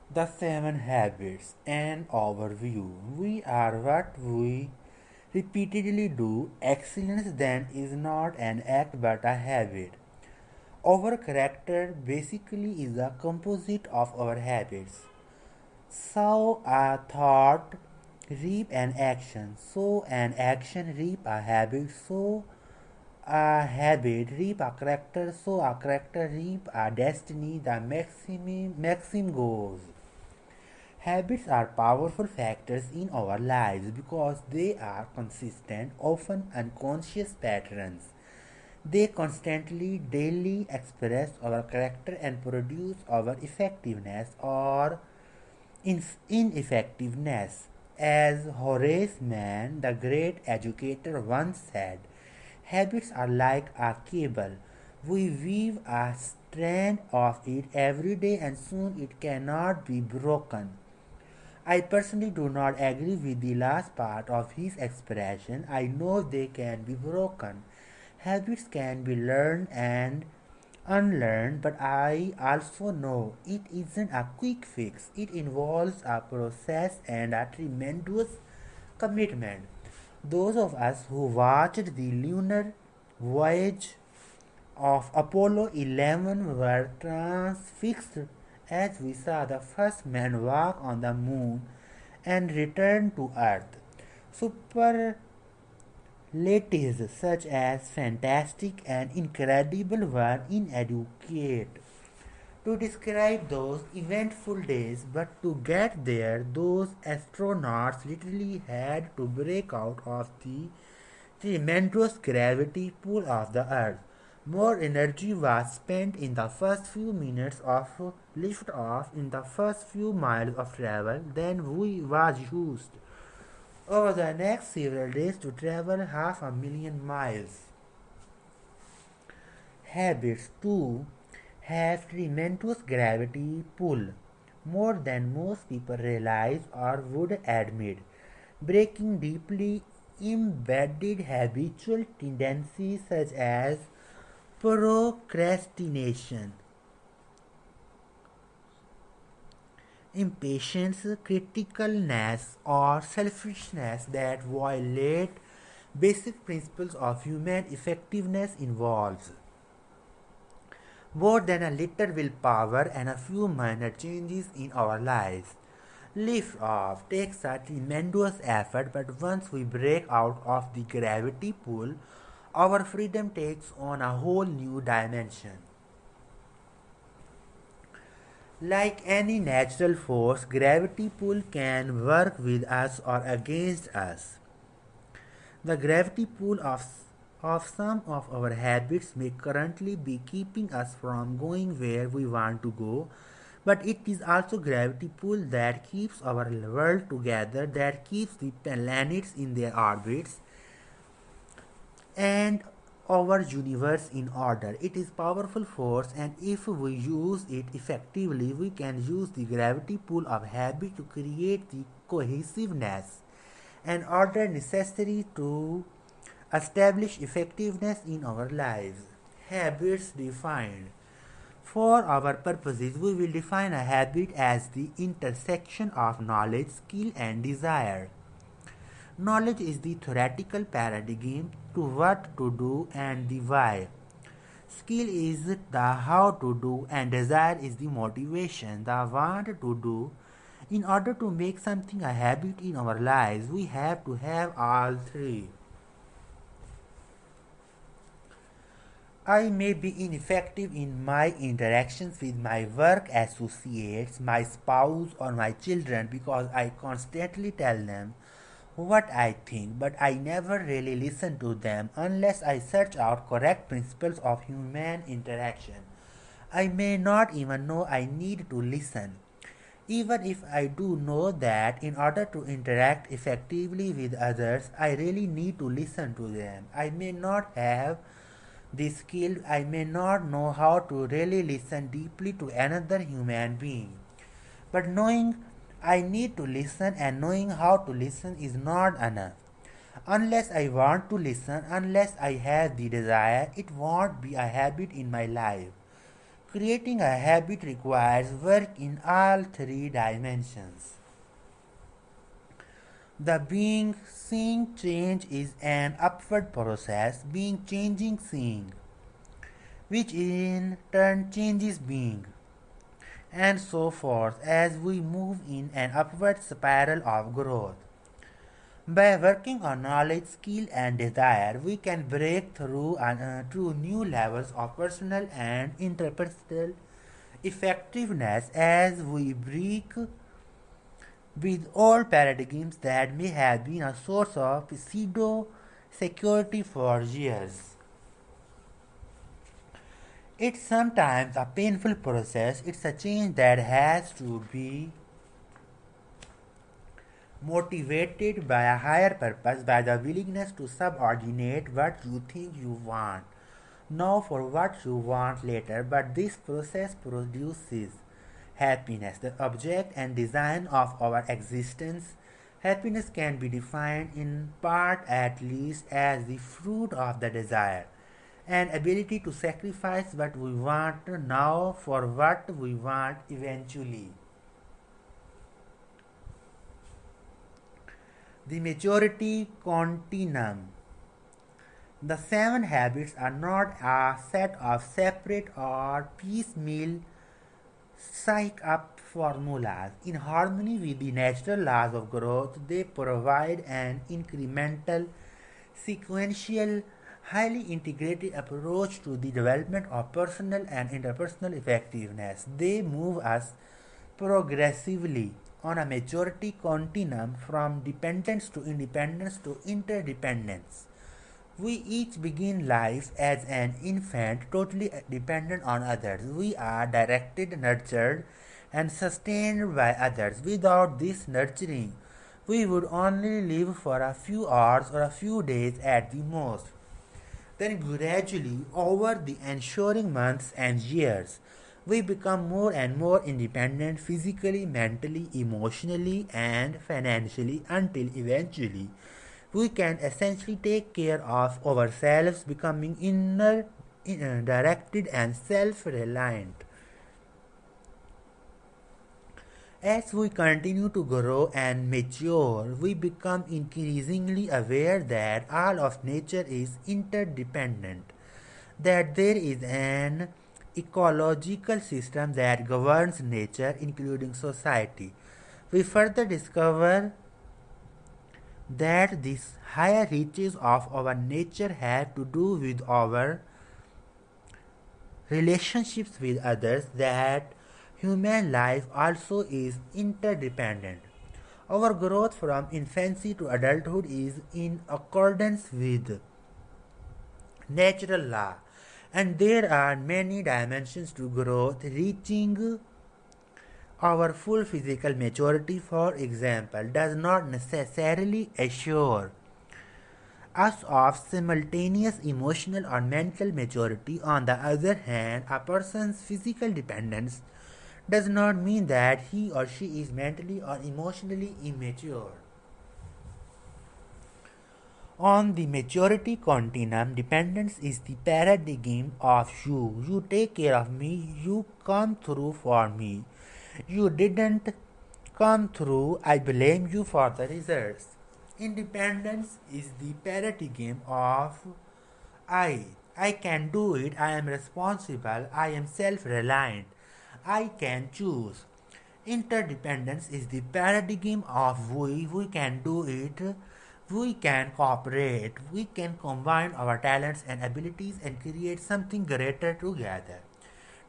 The seven habits and overview. We are what we repeatedly do. Excellence then is not an act but a habit. Our character basically is a composite of our habits. Sow a thought, reap an action. Sow an action, reap a habit. Sow a habit, reap a character. Sow a character, reap a destiny. The maxim goes. Habits are powerful factors in our lives because they are consistent, often unconscious patterns. They constantly, daily express our character and produce our effectiveness or ineffectiveness. As Horace Mann, the great educator, once said, habits are like a cable. We weave a strand of it every day and soon it cannot be broken. I personally do not agree with the last part of his expression. I know they can be broken. Habits can be learned and unlearned, but I also know it isn't a quick fix. It involves a process and a tremendous commitment. Those of us who watched the lunar voyage of Apollo 11 were transfixed as we saw the first man walk on the moon and return to Earth. Superlatives such as fantastic and incredible were inadequate to describe those eventful days, but to get there, those astronauts literally had to break out of the tremendous gravity pull of the Earth. More energy was spent in the first few minutes of liftoff in the first few miles of travel than we was used over the next several days to travel 500,000 miles. Habits too have tremendous gravity pull, more than most people realize or would admit. Breaking deeply embedded habitual tendencies such as procrastination, impatience, criticalness, or selfishness that violate basic principles of human effectiveness involves more than a little willpower and a few minor changes in our lives. Lift off takes a tremendous effort, but once we break out of the gravity pull, our freedom takes on a whole new dimension. Like any natural force, gravity pull can work with us or against us. The gravity pull of some of our habits may currently be keeping us from going where we want to go, but it is also gravity pull that keeps our world together, that keeps the planets in their orbits, and our universe in order. It is powerful force, and if we use it effectively, we can use the gravity pull of habit to create the cohesiveness and order necessary to establish effectiveness in our lives. Habits defined. For our purposes, we will define a habit as the intersection of knowledge, skill, and desire. Knowledge is the theoretical paradigm to what to do and the why. Skill is the how to do, and desire is the motivation, the want to do. In order to make something a habit in our lives, we have to have all three. I may be ineffective in my interactions with my work associates, my spouse, or my children because I constantly tell them what I think, but I never really listen to them unless I search out correct principles of human interaction. I may not even know I need to listen. Even if I do know that in order to interact effectively with others, I really need to listen to them. I may not have the skill, I may not know how to really listen deeply to another human being. But knowing I need to listen and knowing how to listen is not enough. Unless I want to listen, unless I have the desire, it won't be a habit in my life. Creating a habit requires work in all three dimensions. The being seeing change is an upward process, being changing seeing, which in turn changes being, and so forth as we move in an upward spiral of growth. By working on knowledge, skill, and desire, we can break through to new levels of personal and interpersonal effectiveness as we break with old paradigms that may have been a source of pseudo security for years. It's sometimes a painful process, it's a change that has to be motivated by a higher purpose, by the willingness to subordinate what you think you want now for what you want later. But this process produces happiness, the object and design of our existence. Happiness can be defined in part at least as the fruit of the desire, an ability to sacrifice what we want now for what we want eventually. The majority continuum. The seven habits are not a set of separate or piecemeal psych up formulas. In harmony with the natural laws of growth, they provide an incremental, sequential, highly integrated approach to the development of personal and interpersonal effectiveness. They move us progressively on a majority continuum from dependence to independence to interdependence. We each begin life as an infant, totally dependent on others. We are directed, nurtured, and sustained by others. Without this nurturing, we would only live for a few hours or a few days at the most. Then, gradually, over the ensuing months and years, we become more and more independent physically, mentally, emotionally, and financially until eventually we can essentially take care of ourselves, becoming inner directed and self reliant. As we continue to grow and mature, we become increasingly aware that all of nature is interdependent, that there is an ecological system that governs nature, including society. We further discover that these higher reaches of our nature have to do with our relationships with others, that human life also is interdependent. Our growth from infancy to adulthood is in accordance with natural law, and there are many dimensions to growth. Reaching our full physical maturity, for example, does not necessarily assure us of simultaneous emotional or mental maturity. On the other hand, a person's physical dependence does not mean that he or she is mentally or emotionally immature. On the maturity continuum, dependence is the paradigm of you. You take care of me, you come through for me. You didn't come through, I blame you for the results. Independence is the paradigm of I. I can do it, I am responsible, I am self reliant, I can choose. Interdependence is the paradigm of we can do it, we can cooperate, we can combine our talents and abilities and create something greater together.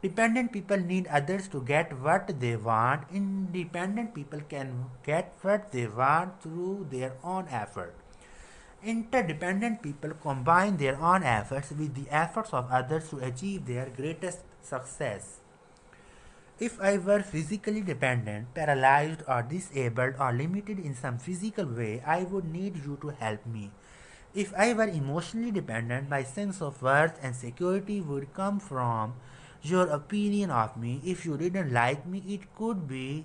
Dependent people need others to get what they want. Independent people can get what they want through their own effort. Interdependent people combine their own efforts with the efforts of others to achieve their greatest success. If I were physically dependent, paralyzed, or disabled, or limited in some physical way, I would need you to help me. If I were emotionally dependent, my sense of worth and security would come from your opinion of me. If you didn't like me, it could be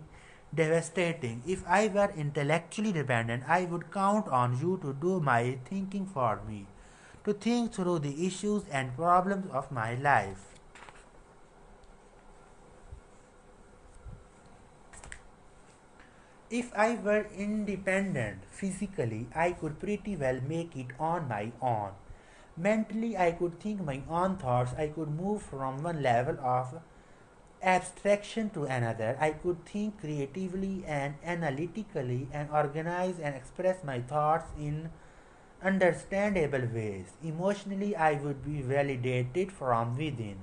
devastating. If I were intellectually dependent, I would count on you to do my thinking for me, to think through the issues and problems of my life. If I were independent physically, I could pretty well make it on my own. Mentally, I could think my own thoughts. I could move from one level of abstraction to another. I could think creatively and analytically and organize and express my thoughts in understandable ways. Emotionally, I would be validated from within.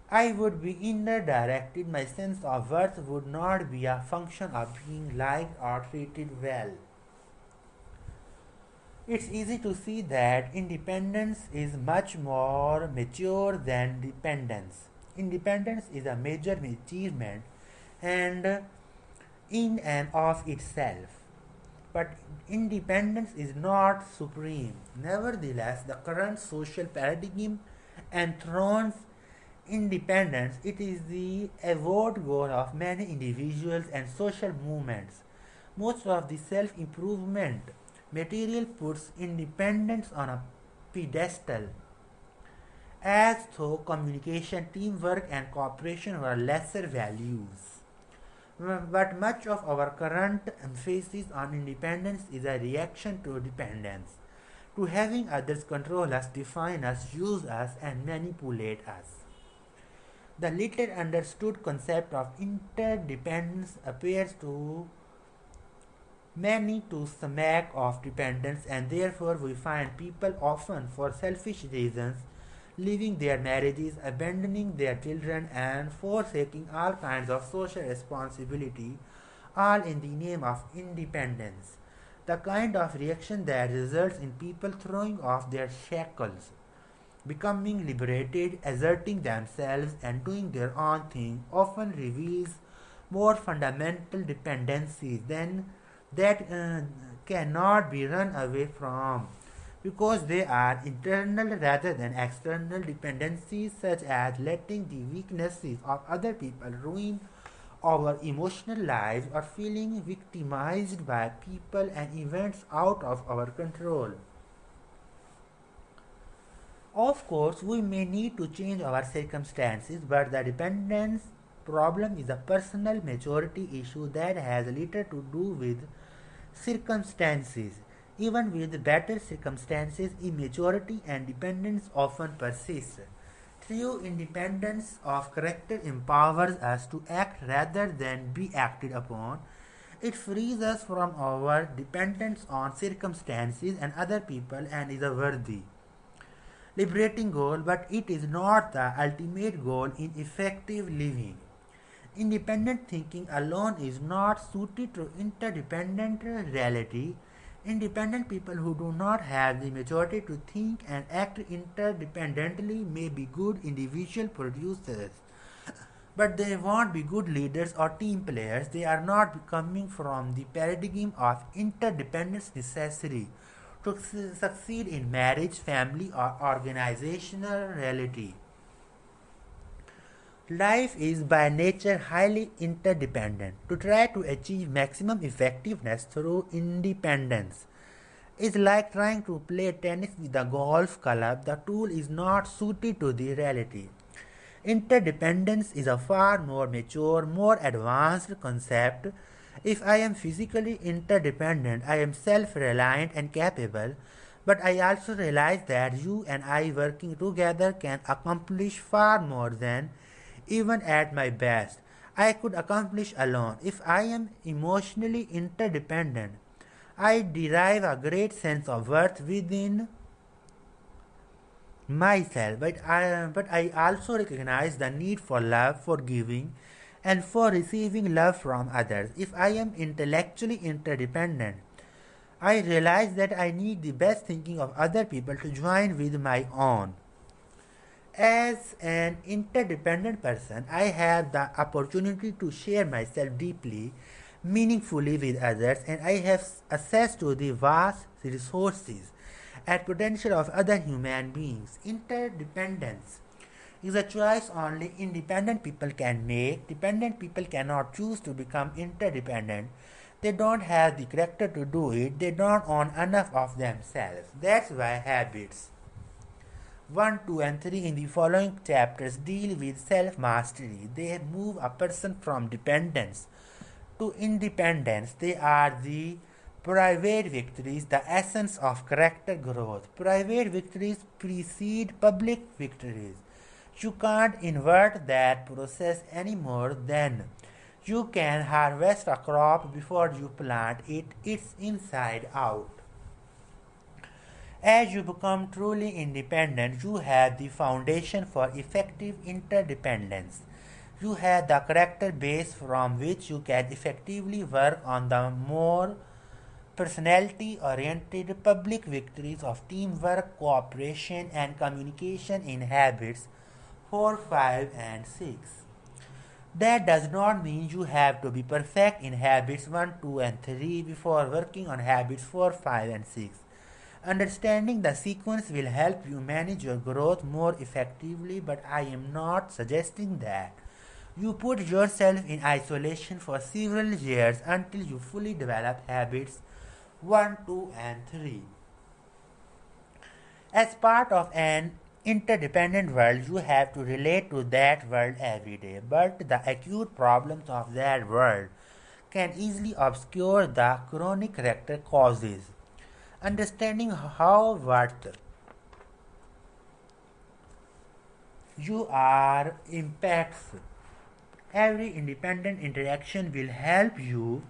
I would be inner directed. My sense of worth would not be a function of being liked or treated well. It's easy to see that independence is much more mature than dependence. Independence is a major achievement and in and of itself. But independence is not supreme. Nevertheless, the current social paradigm enthrones independence. It is the avowed goal of many individuals and social movements. Most of the self improvement material puts independence on a pedestal, as though communication, teamwork, and cooperation were lesser values. But much of our current emphasis on independence is a reaction to dependence, to having others control us, define us, use us, and manipulate us. The little understood concept of interdependence appears to many to smack of dependence, and therefore we find people often for selfish reasons leaving their marriages, abandoning their children, and forsaking all kinds of social responsibility, all in the name of independence. The kind of reaction that results in people throwing off their shackles, becoming liberated, asserting themselves, and doing their own thing often reveals more fundamental dependencies than that cannot be run away from, because they are internal rather than external dependencies, such as letting the weaknesses of other people ruin our emotional lives or feeling victimized by people and events out of our control. Of course, we may need to change our circumstances, but the dependence problem is a personal maturity issue that has little to do with circumstances. Even with better circumstances, immaturity and dependence often persist. True independence of character empowers us to act rather than be acted upon. It frees us from our dependence on circumstances and other people and is a worthy, liberating goal, but it is not the ultimate goal in effective living. Independent thinking alone is not suited to interdependent reality. Independent people who do not have the maturity to think and act interdependently may be good individual producers, but they won't be good leaders or team players. They are not coming from the paradigm of interdependence necessary to succeed in marriage, family, or organizational reality. Life is by nature highly interdependent. To try to achieve maximum effectiveness through independence is like trying to play tennis with a golf club. The tool is not suited to the reality. Interdependence is a far more mature, more advanced concept. If I am physically interdependent, I am self reliant and capable, but I also realize that you and I working together can accomplish far more than even at my best I could accomplish alone. If I am emotionally interdependent, I derive a great sense of worth within myself, but I also recognize the need for love, for giving, and for receiving love from others. If I am intellectually interdependent, I realize that I need the best thinking of other people to join with my own. As an interdependent person, I have the opportunity to share myself deeply, meaningfully with others, and I have access to the vast resources and potential of other human beings. Interdependence is a choice only independent people can make. Dependent people cannot choose to become interdependent. They don't have the character to do it. They don't own enough of themselves. That's why habits 1, 2, and 3 in the following chapters deal with self mastery. They move a person from dependence to independence. They are the private victories, the essence of character growth. Private victories precede public victories. You can't invert that process any more than you can harvest a crop before you plant it. It's inside out. As you become truly independent, you have the foundation for effective interdependence. You have the character base from which you can effectively work on the more personality oriented public victories of teamwork, cooperation, and communication in habits 4, 5, and 6. That does not mean you have to be perfect in habits 1, 2, and 3 before working on habits 4, 5, and 6. Understanding the sequence will help you manage your growth more effectively, but I am not suggesting that you put yourself in isolation for several years until you fully develop habits 1, 2, and 3. As part of an interdependent world, you have to relate to that world every day, but the acute problems of that world can easily obscure the chronic character causes. Understanding how what you are impacts every independent interaction will help you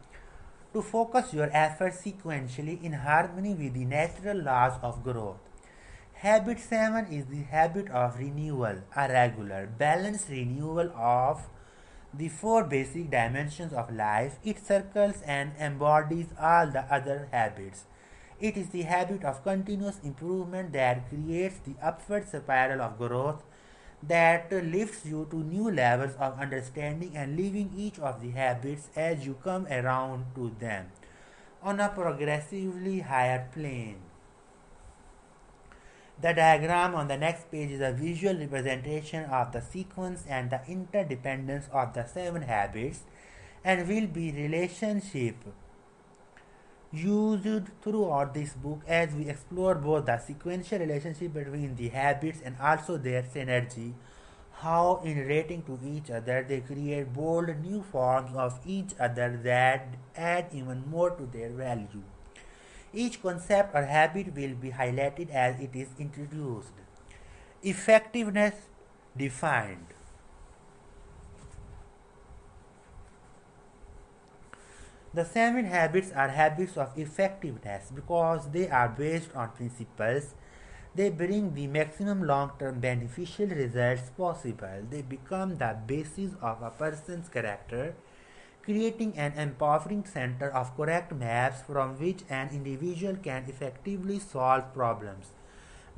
to focus your efforts sequentially in harmony with the natural laws of growth. Habit 7 is the habit of renewal, a regular, balanced renewal of the four basic dimensions of life. It circles and embodies all the other habits. It is the habit of continuous improvement that creates the upward spiral of growth that lifts you to new levels of understanding and living each of the habits as you come around to them on a progressively higher plane. The diagram on the next page is a visual representation of the sequence and the interdependence of the 7 habits and will be relationship used throughout this book as we explore both the sequential relationship between the habits and also their synergy, how in relating to each other they create bold new forms of each other that add even more to their value. Each concept or habit will be highlighted as it is introduced. Effectiveness defined. The 7 habits are habits of effectiveness because they are based on principles. They bring the maximum long-term beneficial results possible. They become the basis of a person's character, creating an empowering center of correct maps from which an individual can effectively solve problems,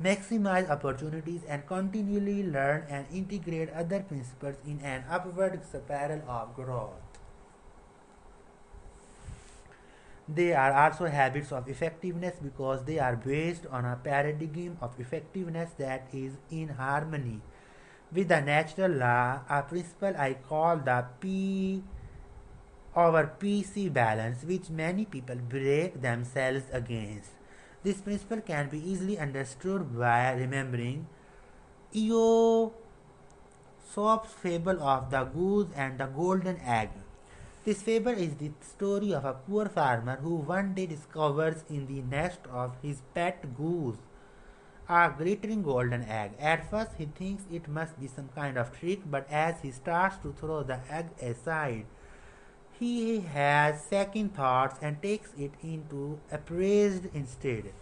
maximize opportunities, and continually learn and integrate other principles in an upward spiral of growth. They are also habits of effectiveness because they are based on a paradigm of effectiveness that is in harmony with the natural law, a principle I call the P over PC balance, which many people break themselves against. This principle can be easily understood by remembering Aesop's fable of the goose and the golden egg. This fable is the story of a poor farmer who one day discovers in the nest of his pet goose a glittering golden egg. At first, he thinks it must be some kind of trick, but as he starts to throw the egg aside, he has second thoughts and takes it into appraised instead.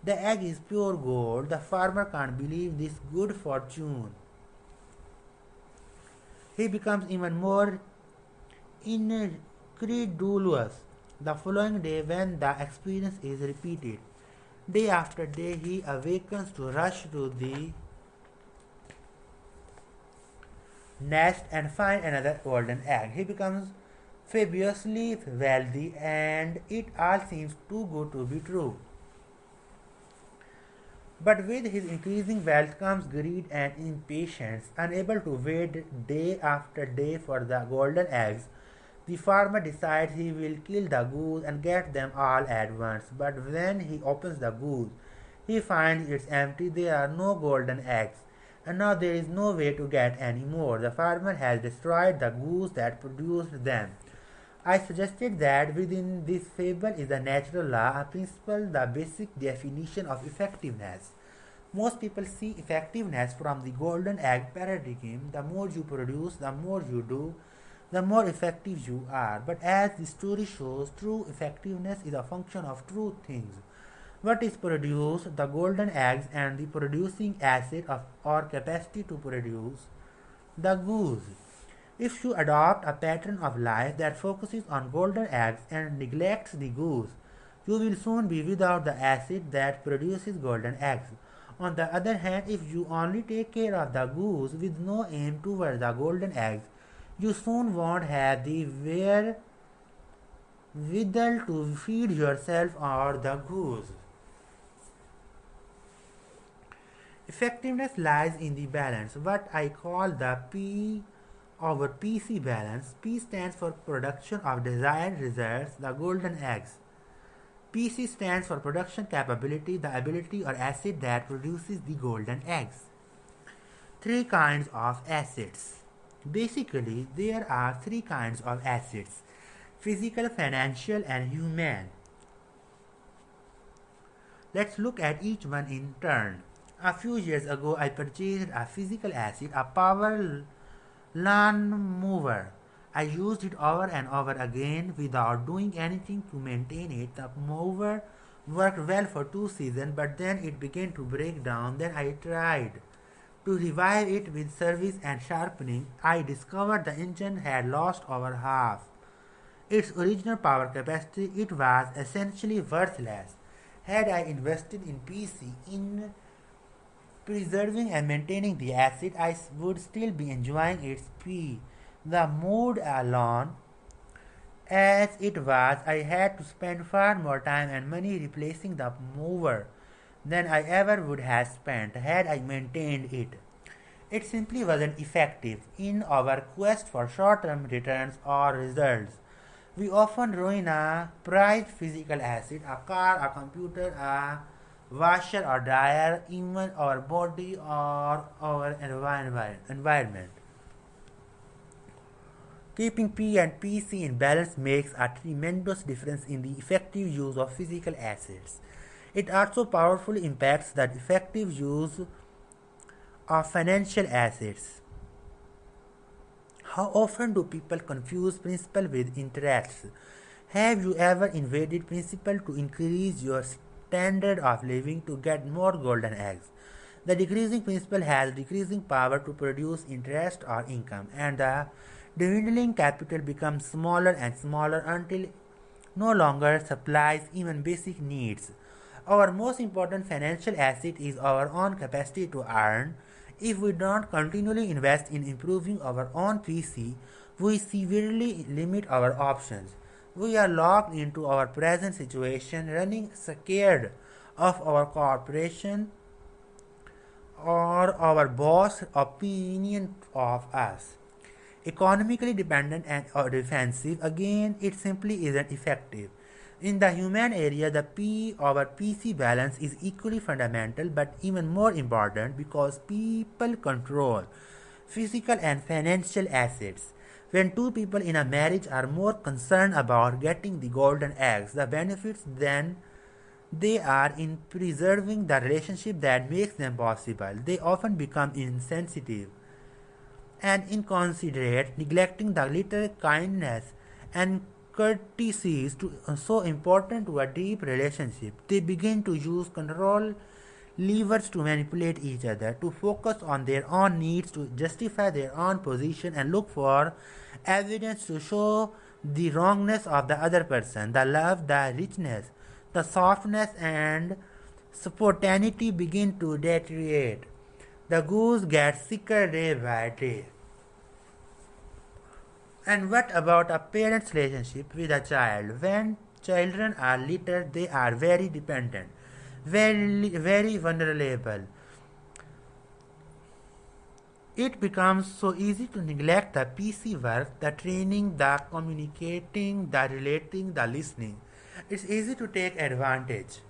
The egg is pure gold. The farmer can't believe this good fortune. He becomes even more incredulous the following day when the experience is repeated. Day after day, he awakens to rush to the nest and find another golden egg. He becomes fabulously wealthy, and it all seems too good to be true. But with his increasing wealth comes greed and impatience. Unable to wait day after day for the golden eggs, the farmer decides he will kill the goose and get them all at once. But when he opens the goose, he finds it's empty. There are no golden eggs, and now there is no way to get any more. The farmer has destroyed the goose that produced them. I suggested that within this fable is a natural law, a principle, the basic definition of effectiveness. Most people see effectiveness from the golden egg paradigm. The more you produce, the more you do, the more effective you are. But as the story shows, true effectiveness is a function of two things. What is produced, the golden eggs, and the producing acid of or capacity to produce, the goose. If you adopt a pattern of life that focuses on golden eggs and neglects the goose, you will soon be without the acid that produces golden eggs. On the other hand, if you only take care of the goose with no aim toward the golden eggs, you soon won't have the wherewithal to feed yourself or the goose. Effectiveness lies in the balance, what I call the P over PC balance. P stands for production of desired results, the golden eggs. PC stands for production capability, the ability or acid that produces the golden eggs. Three kinds of acids. Basically, there are three kinds of acids: physical, financial, and human. Let's look at each one in turn. A few years ago, I purchased a physical acid, a power lawn mower. I used it over and over again without doing anything to maintain it. The mower worked well for 2 seasons, but then it began to break down. Then I tried to revive it with service and sharpening. I discovered the engine had lost over half its original power capacity. It was essentially worthless. Had I invested in PC, in preserving and maintaining the acid, I would still be enjoying its P. The mood alone. As it was, I had to spend far more time and money replacing the mover than I ever would have spent had I maintained it. It simply wasn't effective. In our quest for short term returns or results, we often ruin a prized physical asset, a car, a computer, a washer or dryer, even our body or our environment. Keeping P and PC in balance makes a tremendous difference in the effective use of physical assets. It also powerfully impacts the effective use of financial assets. How often do people confuse principle with interest? Have you ever invaded principle to increase your standard of living to get more golden eggs? The decreasing principle has decreasing power to produce interest or income, and the dwindling capital becomes smaller and smaller until no longer supplies even basic needs. Our most important financial asset is our own capacity to earn. If we don't continually invest in improving our own PC, we severely limit our options. We are locked into our present situation, running scared of our corporation or our boss' opinion of us. Economically dependent and defensive, again, it simply isn't effective. In the human area, the P over PC balance is equally fundamental but even more important because people control physical and financial assets. When two people in a marriage are more concerned about getting the golden eggs, the benefits, than they are in preserving the relationship that makes them possible, they often become insensitive and inconsiderate, neglecting the little kindness and courtesies so important to a deep relationship. They begin to use control levers to manipulate each other, to focus on their own needs, to justify their own position, and look for evidence to show the wrongness of the other person. The love, the richness, the softness, and spontaneity begin to deteriorate. The goose gets sicker day by day. And what about a parent's relationship with a child? When children are little, they are very dependent, very vulnerable. It becomes so easy to neglect the PC work, the training, the communicating, the relating, the listening. It's easy to take advantage,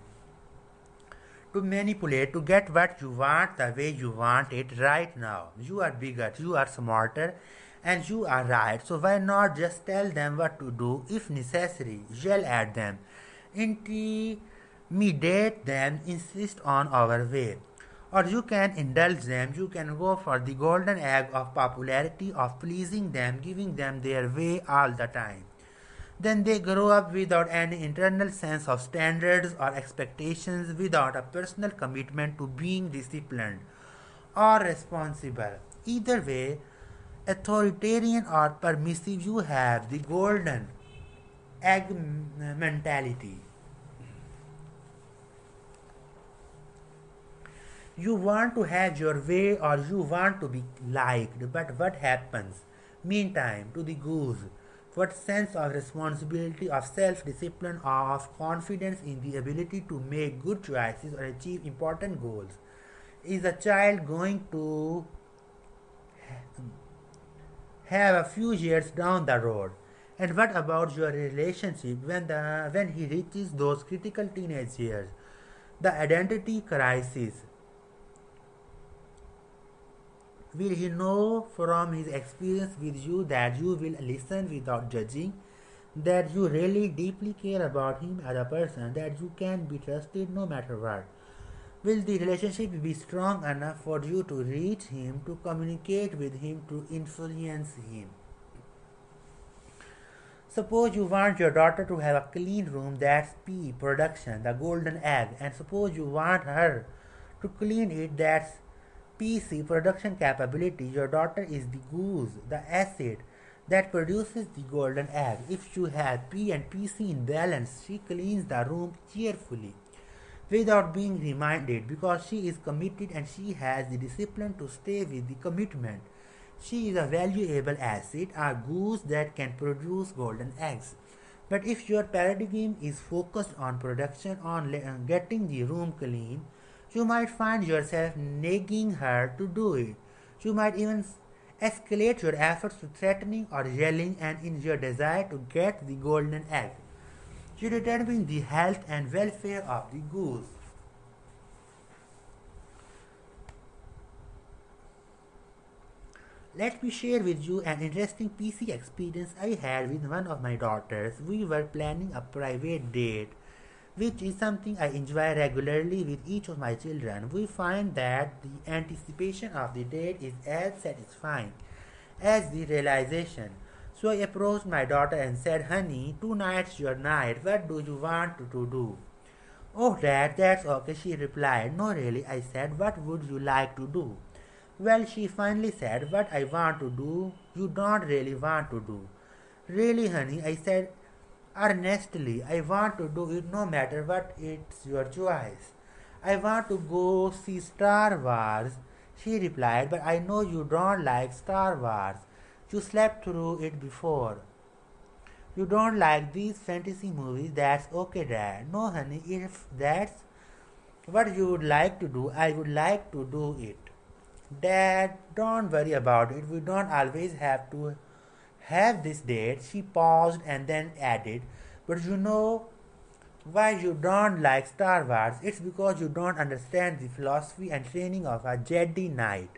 to manipulate, to get what you want the way you want it right now. You are bigger, you are smarter, And you are right, so why not just tell them what to do if necessary? Yell at them, intimidate them, insist on our way. Or you can indulge them, you can go for the golden egg of popularity, of pleasing them, giving them their way all the time. Then they grow up without any internal sense of standards or expectations, without a personal commitment to being disciplined or responsible. Either way, authoritarian or permissive, you have the golden egg mentality. You want to have your way or you want to be liked, but what happens? Meantime, to the goose, what sense of responsibility, of self discipline, of confidence in the ability to make good choices or achieve important goals is a child going to have a few years down the road? And what about your relationship when he reaches those critical teenage years? The identity crisis. Will he know from his experience with you that you will listen without judging? That you really deeply care about him as a person, that you can be trusted no matter what? Will the relationship be strong enough for you to reach him, to communicate with him, to influence him? Suppose you want your daughter to have a clean room, that's P production, the golden egg, and suppose you want her to clean it, that's PC production capability. Your daughter is the goose, the acid that produces the golden egg. If you have P and PC in balance, she cleans the room cheerfully without being reminded because she is committed and she has the discipline to stay with the commitment. She is a valuable asset, a goose that can produce golden eggs. But if your paradigm is focused on production, on getting the room clean, you might find yourself nagging her to do it. You might even escalate your efforts to threatening or yelling, and in your desire to get the golden egg, you determine the health and welfare of the goose. Let me share with you an interesting PC experience I had with one of my daughters. We were planning a private date, which is something I enjoy regularly with each of my children. We find that the anticipation of the date is as satisfying as the realization. So I approached my daughter and said, Honey, tonight's your night. What do you want to do? Oh, Dad, that's okay, she replied. No, really, I said, what would you like to do? Well, she finally said, what I want to do, you don't really want to do. Really, honey, I said earnestly, I want to do it no matter what, it's your choice. I want to go see Star Wars, she replied, but I know you don't like Star Wars. You slept through it before. You don't like these fantasy movies, that's okay, Dad. No, honey, if that's what you would like to do, I would like to do it. Dad, don't worry about it. We don't always have to have this date. She paused and then added, but you know why you don't like Star Wars? It's because you don't understand the philosophy and training of a Jedi Knight.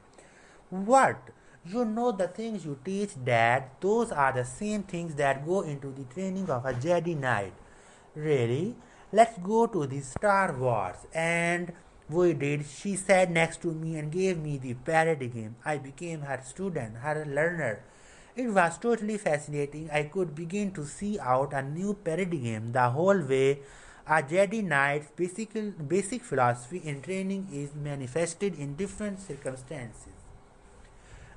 What? You know the things you teach, Dad, those are the same things that go into the training of a Jedi Knight. Really? Let's go to the Star Wars. And we did. She sat next to me and gave me the paradigm. I became her student, her learner. It was totally fascinating. I could begin to see out a new paradigm the whole way. A Jedi Knight's basic philosophy in training is manifested in different circumstances.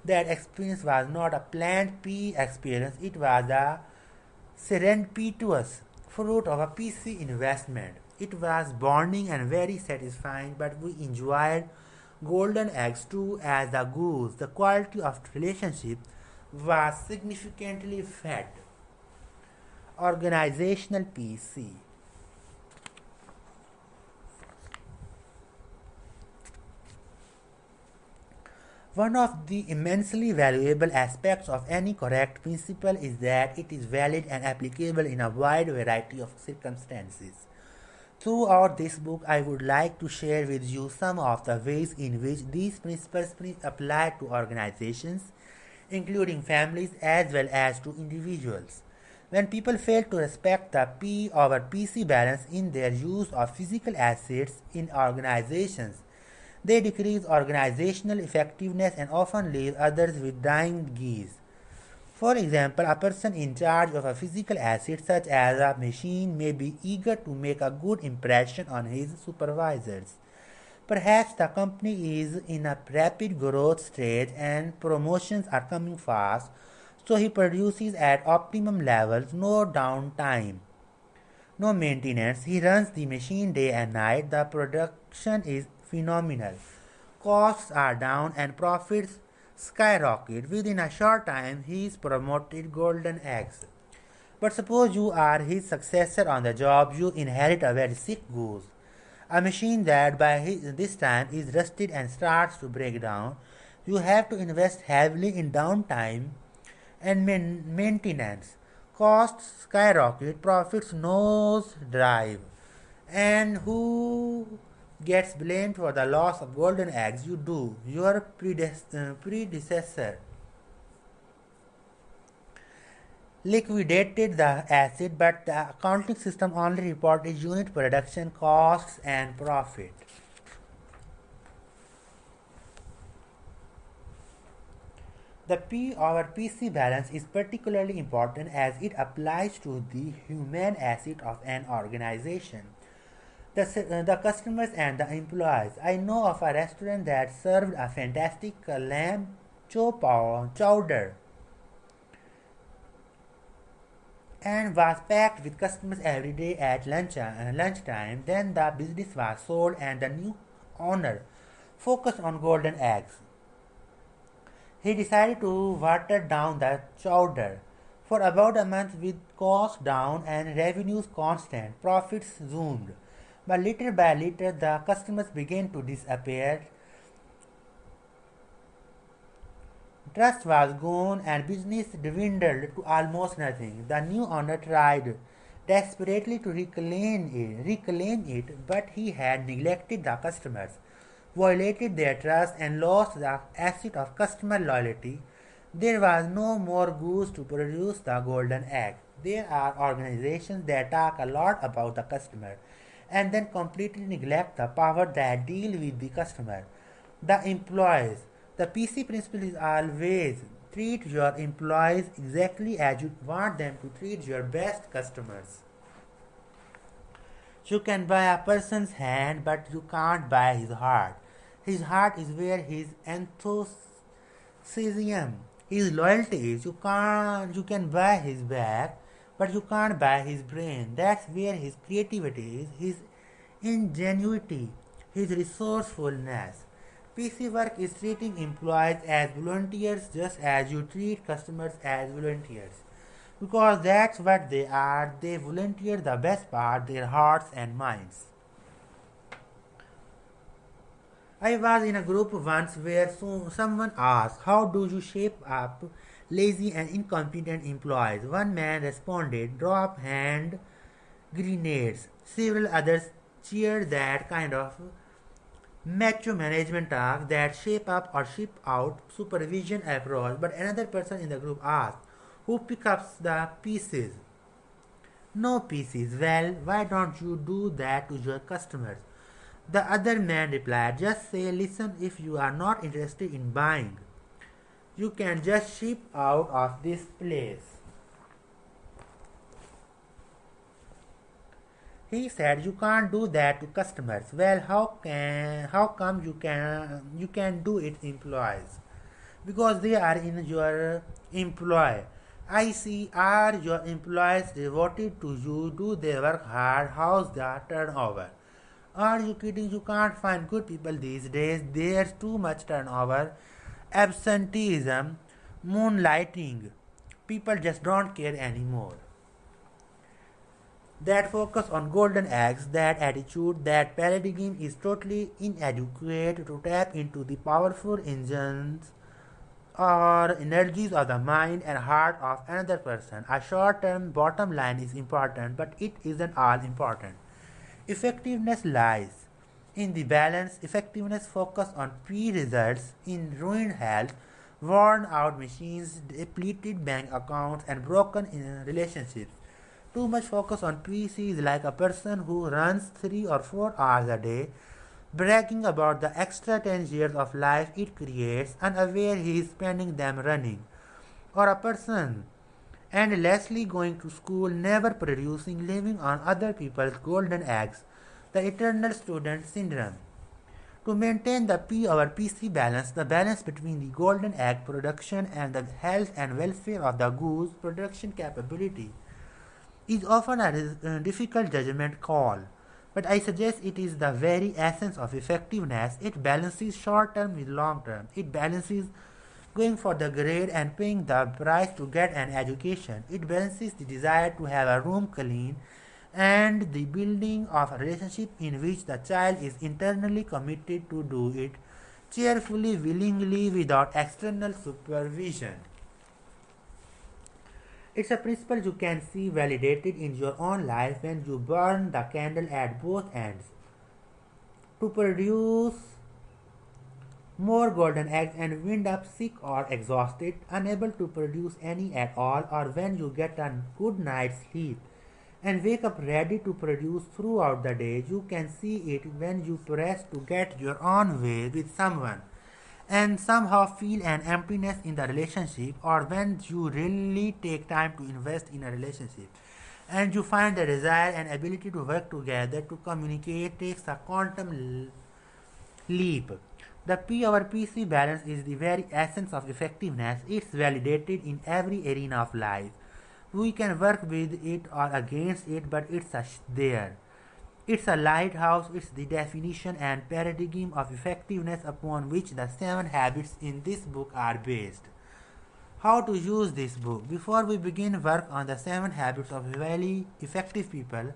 That experience was not a planned P experience, it was a serendipitous fruit of a PC investment. It was bonding and very satisfying, but we enjoyed golden eggs too as a goose. The quality of relationship was significantly fed. Organizational PC. One of the immensely valuable aspects of any correct principle is that it is valid and applicable in a wide variety of circumstances. Throughout this book, I would like to share with you some of the ways in which these principles apply to organizations, including families as well as to individuals. When people fail to respect the P over PC balance in their use of physical assets in organizations, they decrease organizational effectiveness and often leave others with dying geese. For example, a person in charge of a physical asset such as a machine may be eager to make a good impression on his supervisors. Perhaps the company is in a rapid growth stage and promotions are coming fast, so he produces at optimum levels, no downtime, no maintenance. He runs the machine day and night. The production is phenomenal. Costs are down and profits skyrocket. Within a short time, he is promoted golden eggs. But suppose you are his successor on the job, you inherit a very sick goose. A machine that by this time is rusted and starts to break down. You have to invest heavily in downtime and maintenance. Costs skyrocket, profits nose drive. And who gets blamed for the loss of golden eggs? You do, your predecessor. Liquidated the asset, but the accounting system only reported unit production costs and profit. The P over PC balance is particularly important as it applies to the human asset of an organization. The customers and the employees. I know of a restaurant that served a fantastic lamb chowder and was packed with customers every day at lunchtime. Then the business was sold and the new owner focused on golden eggs. He decided to water down the chowder. For about a month, with costs down and revenues constant, profits zoomed. But little by little, the customers began to disappear. Trust was gone and business dwindled to almost nothing. The new owner tried desperately to reclaim it, but he had neglected the customers, violated their trust, and lost the asset of customer loyalty. There was no more goose to produce the golden egg. There are organizations that talk a lot about the customer and then completely neglect the power that deal with the customer. The employees. The PC principle is always treat your employees exactly as you want them to treat your best customers. You can buy a person's hand, but you can't buy his heart. His heart is where his enthusiasm, his loyalty is. You can buy his back, but you can't buy his brain. That's where his creativity is, his ingenuity, his resourcefulness. PC work is treating employees as volunteers just as you treat customers as volunteers. Because that's what they are. They volunteer the best part, their hearts and minds. I was in a group once where someone asked, how do you shape up lazy and incompetent employees? One man responded, drop hand grenades. Several others cheered that kind of macho management talk, that shape up or ship out supervision approach. But another person in the group asked, who picks up the pieces? No pieces. Well, why don't you do that to your customers? The other man replied, just say, listen, if you are not interested in buying, you can just ship out of this place. He said, you can't do that to customers. Well, how come you can do it employees? Because they are in your employ. I see, are your employees devoted to you? Do they work hard? How's the turnover? Are you kidding? You can't find good people these days. There's too much turnover, absenteeism, moonlighting. People just don't care anymore. That focus on golden eggs, that attitude, that paradigm is totally inadequate to tap into the powerful engines or energies of the mind and heart of another person. A short term bottom line is important, but it isn't all important. Effectiveness lies in the balance. Effectiveness focus on P results in ruined health, worn out machines, depleted bank accounts, and broken relationships. Too much focus on PC is like a person who runs 3 or 4 hours a day, bragging about the extra 10 years of life it creates, unaware he is spending them running. Or a person endlessly going to school, never producing, living on other people's golden eggs, the eternal student syndrome. To maintain the P over PC balance, the balance between the golden egg production and the health and welfare of the goose production capability, is often a difficult judgment call. But I suggest it is the very essence of effectiveness. It balances short term with long term. It balances going for the grade and paying the price to get an education. It balances the desire to have a room clean and the building of a relationship in which the child is internally committed to do it cheerfully, willingly, without external supervision. It's a principle you can see validated in your own life when you burn the candle at both ends to produce more golden eggs and wind up sick or exhausted, unable to produce any at all, or when you get a good night's sleep and wake up ready to produce throughout the day. You can see it when you press to get your own way with someone and somehow feel an emptiness in the relationship, or when you really take time to invest in a relationship and you find the desire and ability to work together to communicate takes a quantum leap. The P over PC balance is the very essence of effectiveness. It's validated in every arena of life. We can work with it or against it, but there. It's a lighthouse. It's the definition and paradigm of effectiveness upon which the 7 habits in this book are based. How to use this book? Before we begin work on the 7 habits of very effective people,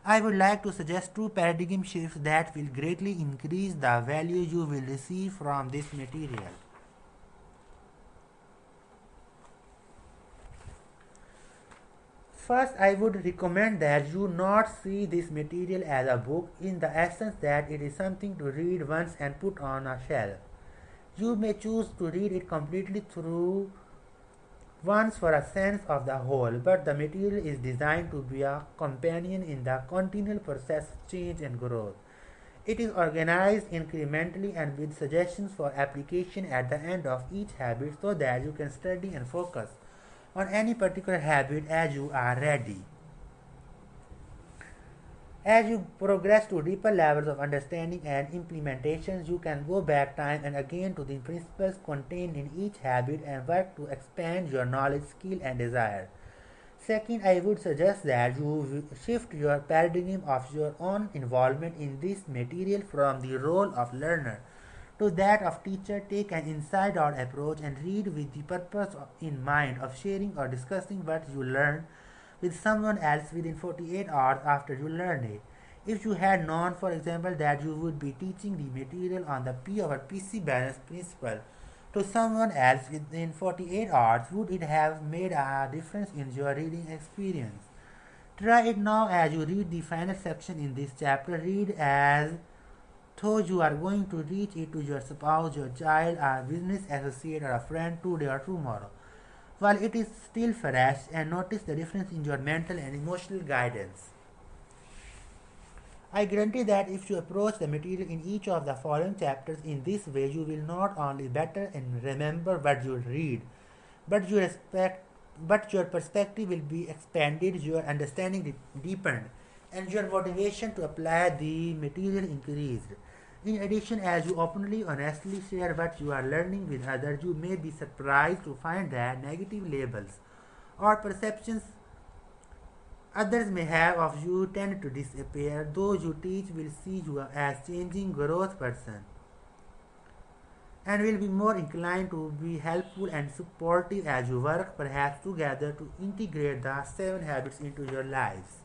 I would like to suggest 2 paradigm shifts that will greatly increase the value you will receive from this material. First, I would recommend that you not see this material as a book in the essence that it is something to read once and put on a shelf. You may choose to read it completely through once for a sense of the whole, but the material is designed to be a companion in the continual process of change and growth. It is organized incrementally and with suggestions for application at the end of each habit so that you can study and focus on any particular habit as you are ready. As you progress to deeper levels of understanding and implementations, you can go back time and again to the principles contained in each habit and work to expand your knowledge, skill, and desire. Second, I would suggest that you shift your paradigm of your own involvement in this material from the role of learner to that of teacher. Take an inside out approach and read with the purpose in mind of sharing or discussing what you learned with someone else within 48 hours after you learn it. If you had known, for example, that you would be teaching the material on the P over PC balance principle to someone else within 48 hours, would it have made a difference in your reading experience? Try it now as you read the final section in this chapter. Read as though you are going to teach it to your spouse, your child, a business associate, or a friend today or tomorrow, while it is still fresh, and notice the difference in your mental and emotional guidance. I guarantee that if you approach the material in each of the following chapters in this way, you will not only better and remember what you read, but your perspective will be expanded, your understanding deepened, and your motivation to apply the material increased. In addition, as you openly, honestly share what you are learning with others, you may be surprised to find that negative labels or perceptions others may have of you tend to disappear. Those you teach will see you as changing growth person and will be more inclined to be helpful and supportive as you work perhaps together to integrate the 7 habits into your lives.